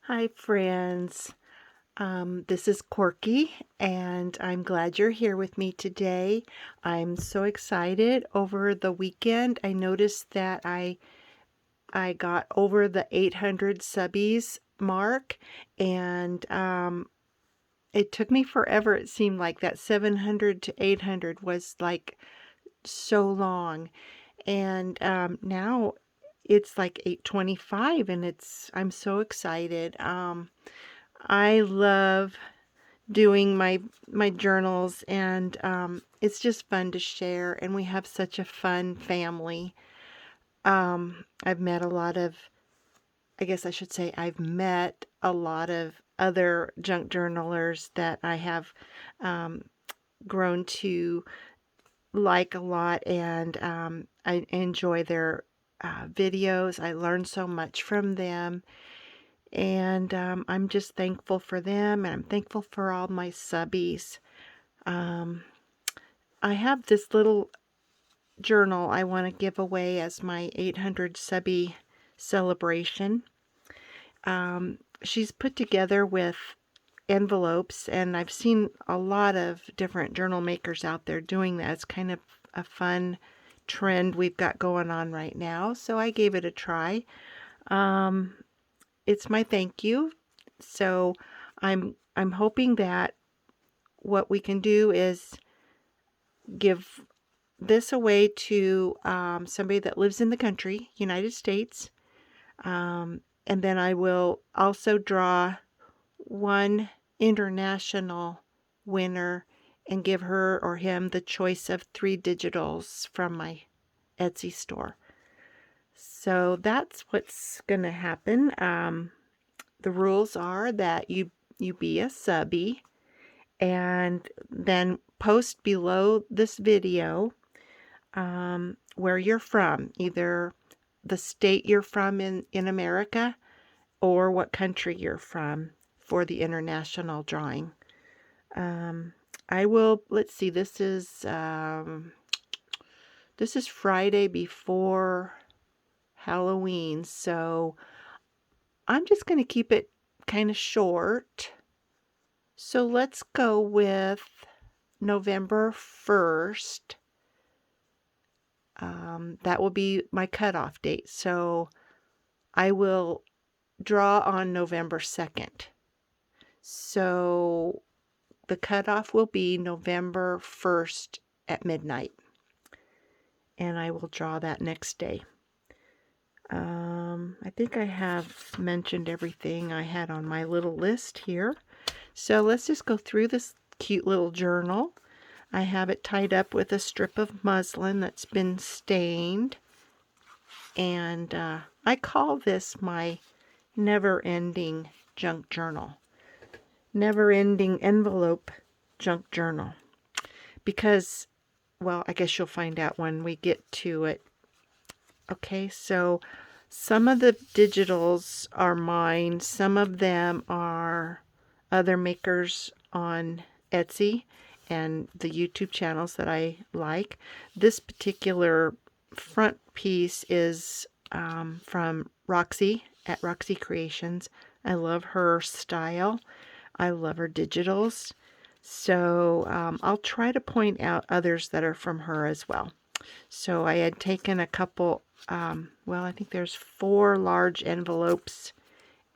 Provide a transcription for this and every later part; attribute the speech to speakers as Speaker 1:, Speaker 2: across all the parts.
Speaker 1: Hi, friends. This is Corky, and I'm glad you're here with me today. I'm so excited. Over the weekend, I noticed that I got over the 800 subbies mark, and it took me forever. It seemed like that 700 to 800 was like so long, and now it's like 825, and I'm so excited. I love doing my journals, and it's just fun to share, and we have such a fun family. I've met a lot of, I guess I should say, I've met a lot of other junk journalers that I have grown to like a lot, and I enjoy their videos. I learn so much from them. And I'm just thankful for them, and I'm thankful for all my subbies. Um, I have this little journal I want to give away as my 800 subbie celebration. She's put together with envelopes, and I've seen a lot of different journal makers out there doing that. It's kind of a fun trend we've got going on right now, so I gave it a try. It's my thank you. So I'm hoping that what we can do is give this away to somebody that lives in the country, United States. And then I will also draw one international winner and give her or him the choice of 3 digitals from my Etsy store. So that's what's going to happen. The rules are that you be a subbie, and then post below this video where you're from, either the state you're from in America or what country you're from for the international drawing. I will, let's see, this is Friday before Halloween, so I'm just going to keep it kind of short. So let's go with November 1st. That will be my cutoff date. So I will draw on November 2nd. So the cutoff will be November 1st at midnight. And I will draw that next day. I think I have mentioned everything I had on my little list here. So let's just go through this cute little journal. I have it tied up with a strip of muslin that's been stained. And I call this my never-ending junk journal. Never-ending envelope junk journal. Because, well, I guess you'll find out when we get to it. Okay, so some of the digitals are mine. Some of them are other makers on Etsy and the YouTube channels that I like. This particular front piece is from Roxy at Roxy Creations. I love her style. I love her digitals. So I'll try to point out others that are from her as well. So I had taken a couple, well, I think there's 4 large envelopes,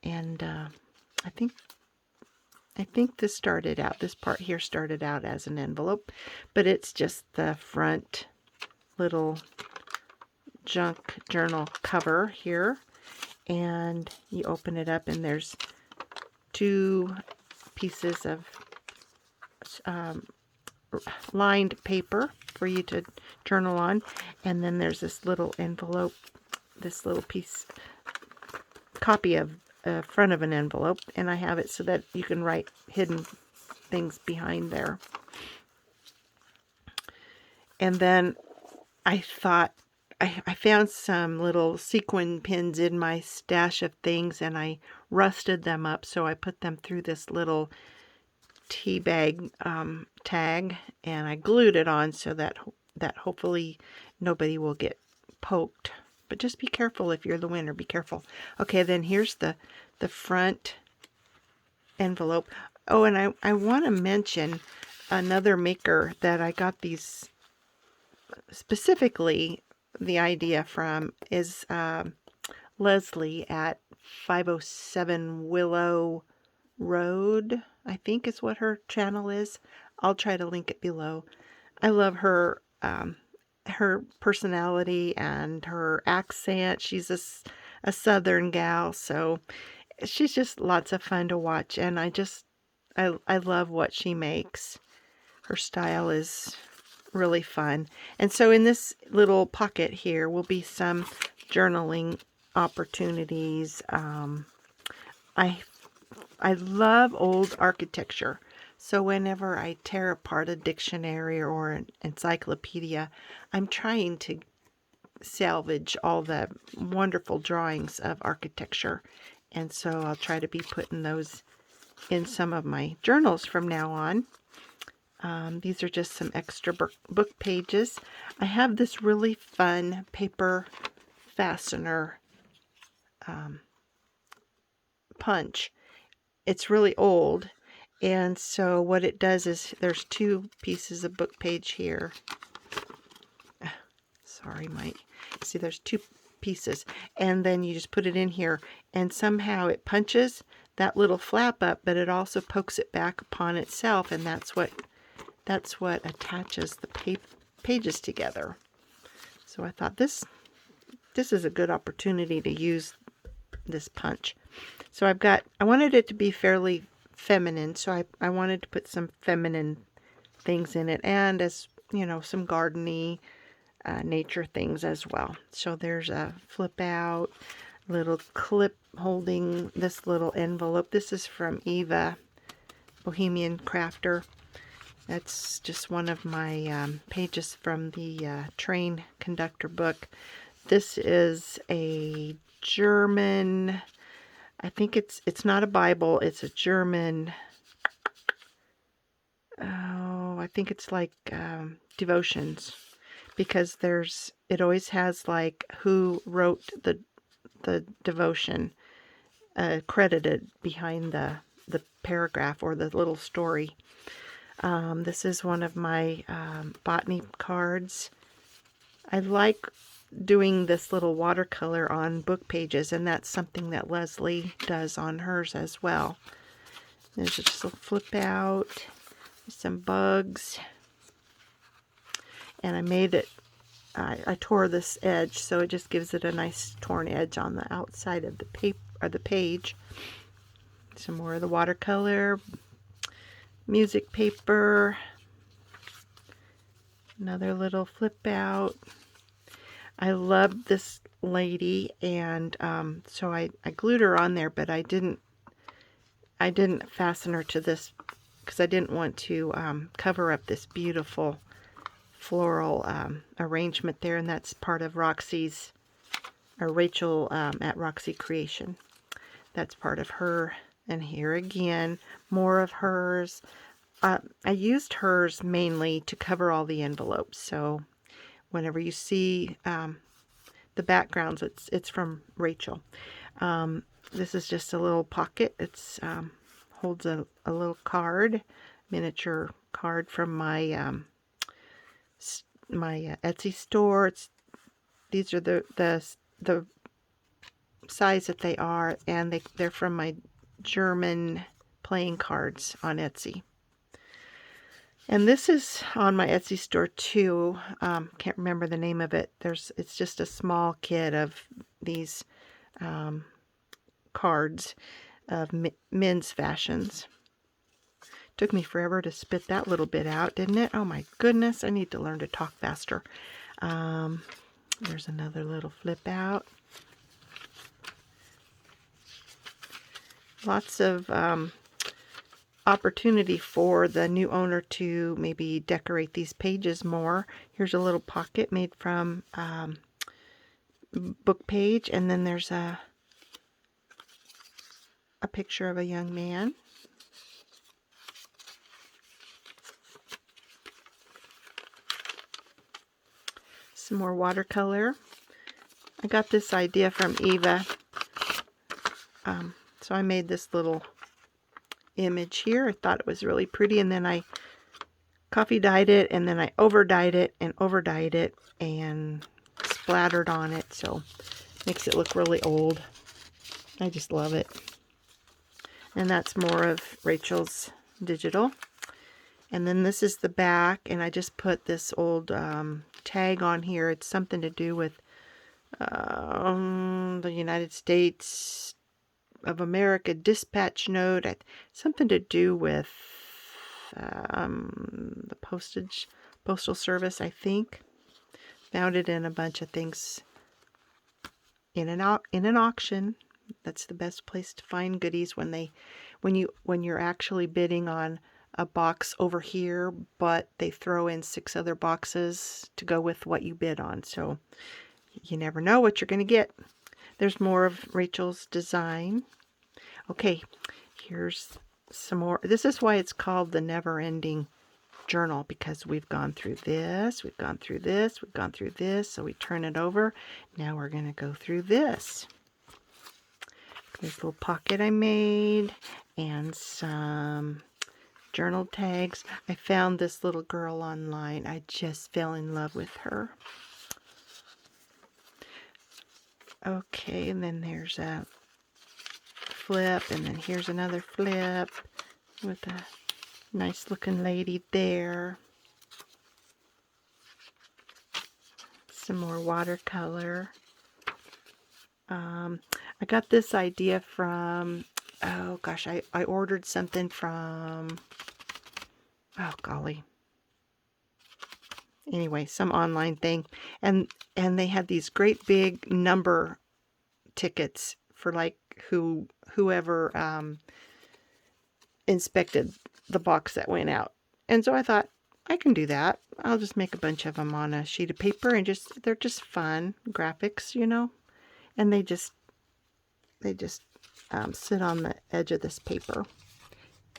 Speaker 1: and I think this part here started out as an envelope, but it's just the front little junk journal cover here, and you open it up and there's 2 pieces of lined paper for you to journal on, and then there's this little envelope, this little piece, copy of front of an envelope, and I have it so that you can write hidden things behind there. And then I thought I found some little sequin pins in my stash of things, and I rusted them up, so I put them through this little tea bag tag, and I glued it on so that hopefully nobody will get poked. But just be careful if you're the winner. Be careful. Okay, then here's the the front envelope. Oh, and I want to mention another maker that I got these specifically, the idea from is Leslie at 507 Willow Road, I think is what her channel is. I'll try to link it below. I love her her personality and her accent. She's a southern gal, so she's just lots of fun to watch, and I love what she makes. Her style is really fun. And so in this little pocket here will be some journaling opportunities. I love old architecture. So whenever I tear apart a dictionary or an encyclopedia, I'm trying to salvage all the wonderful drawings of architecture. And so I'll try to be putting those in some of my journals from now on. These are just some extra book pages. I have this really fun paper fastener punch. It's really old, and so what it does is there's two pieces of book page here. Sorry, Mike. See, there's two pieces, and then you just put it in here, and somehow it punches that little flap up, but it also pokes it back upon itself, and that's what attaches the pages together. So I thought this is a good opportunity to use this punch. So I wanted it to be fairly feminine, so I wanted to put some feminine things in it, and as you know, some gardening, nature things as well. So there's a flip out little clip holding this little envelope. This is from Eva, Bohemian Crafter. That's just one of my pages from the train conductor book. This is a German, I think it's not a Bible, it's a German, oh, I think it's like devotions, because it always has like who wrote the devotion credited behind the paragraph or the little story. This is one of my botany cards. I like doing this little watercolor on book pages, and that's something that Leslie does on hers as well. There's just a flip out, some bugs, and I made it, I tore this edge, so it just gives it a nice torn edge on the outside of the paper or the page. Some more of the watercolor, music paper, another little flip out. I love this lady, and so I glued her on there, but I didn't fasten her to this because I didn't want to cover up this beautiful floral arrangement there, and that's part of Roxy's, or Rachel at Roxy Creation. That's part of her. And here again, more of hers. I used hers mainly to cover all the envelopes, so whenever you see the backgrounds, it's from Rachel. This is just a little pocket. It's holds a little card, miniature card from my my Etsy store. These are the size that they are, and they're from my German playing cards on Etsy. And this is on my Etsy store too. Can't remember the name of it. It's just a small kit of these cards of men's fashions. Took me forever to spit that little bit out, didn't it? Oh my goodness, I need to learn to talk faster. There's another little flip out. Lots of opportunity for the new owner to maybe decorate these pages more. Here's a little pocket made from book page, and then there's a picture of a young man. Some more watercolor. I got this idea from Eva So I made this little image here. I thought it was really pretty, and then I coffee dyed it, and then I over dyed it and over dyed it and splattered on it, so makes it look really old. I just love it. And that's more of Rachel's digital. And then this is the back, and I just put this old tag on here. It's something to do with the United States of America dispatch note. Something to do with the postal service, I think. Found it in a bunch of things in an auction. That's the best place to find goodies when you're actually bidding on a box over here, but they throw in 6 other boxes to go with what you bid on. So you never know what you're going to get. There's more of Rachel's design. Okay, here's some more. This is why it's called the never-ending journal, because we've gone through this, we've gone through this, we've gone through this. So we turn it over. Now we're going to go through this. This little pocket I made and some journal tags. I found this little girl online. I just fell in love with her. Okay, and then there's a flip, and then here's another flip with a nice looking lady there. Some more watercolor. I got this idea from, oh gosh, I ordered something from, oh golly. Anyway, some online thing, and they had these great big number tickets for like whoever inspected the box that went out. And so I thought, I can do that. I'll just make a bunch of them on a sheet of paper, and they're just fun graphics, you know. And they just sit on the edge of this paper,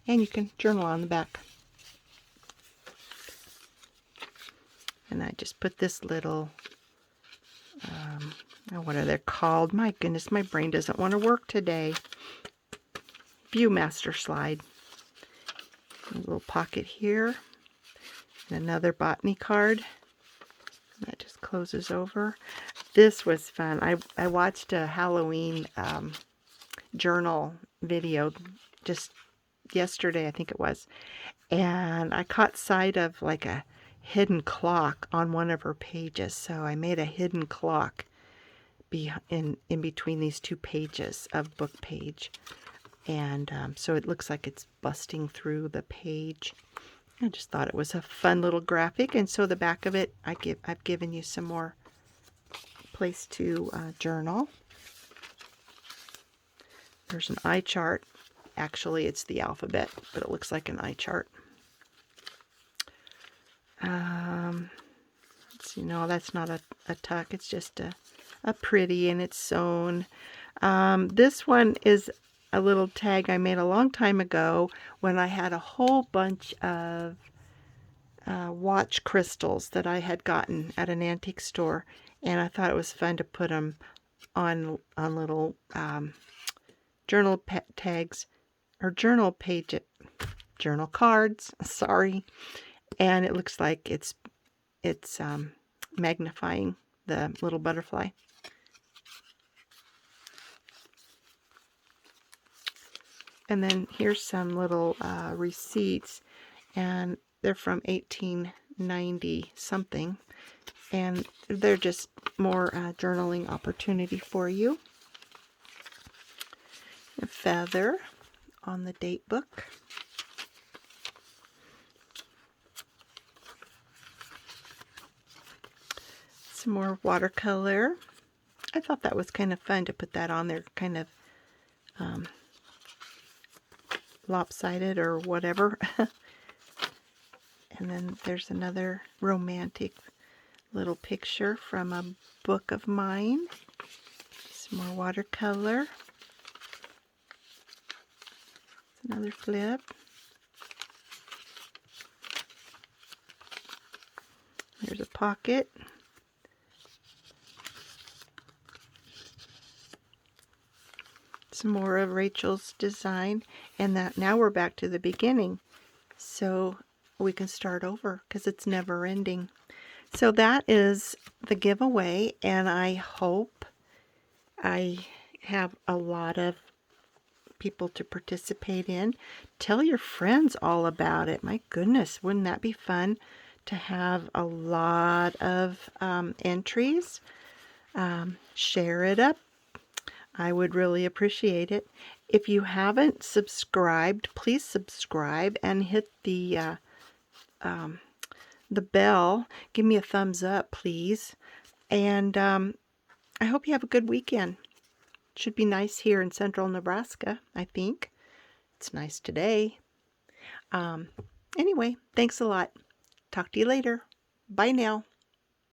Speaker 1: and you can journal on the back. And I just put this little, what are they called? My goodness, my brain doesn't want to work today. Viewmaster slide. A little pocket here. And another botany card. That just closes over. This was fun. I watched a Halloween journal video just yesterday, I think it was. And I caught sight of like a hidden clock on one of her pages. So I made a hidden clock in between these 2 pages of book page. And so it looks like it's busting through the page. I just thought it was a fun little graphic. And so the back of it, I've given you some more place to journal. There's an eye chart. Actually, it's the alphabet, but it looks like an eye chart. Let's see, no, that's not a tuck. It's just a pretty, and it's sewn. This one is a little tag I made a long time ago when I had a whole bunch of watch crystals that I had gotten at an antique store, and I thought it was fun to put them on little journal tags or journal cards. Sorry, and it looks like it's magnifying the little butterfly. And then here's some little receipts, and they're from 1890 something, and they're just more journaling opportunity for you. A feather on the date book. Some more watercolor. I thought that was kind of fun to put that on there, kind of lopsided or whatever. And then there's another romantic little picture from a book of mine. Some more watercolor. Another flip. There's a pocket. some more of Rachel's design, and that now we're back to the beginning. So we can start over because it's never ending. So that is the giveaway, and I hope I have a lot of people to participate in. Tell your friends all about it. My goodness, wouldn't that be fun to have a lot of entries? Share it up. I would really appreciate it. If you haven't subscribed, please subscribe and hit the bell. Give me a thumbs up, please. And I hope you have a good weekend. It should be nice here in central Nebraska, I think. It's nice today. Anyway, thanks a lot. Talk to you later. Bye now.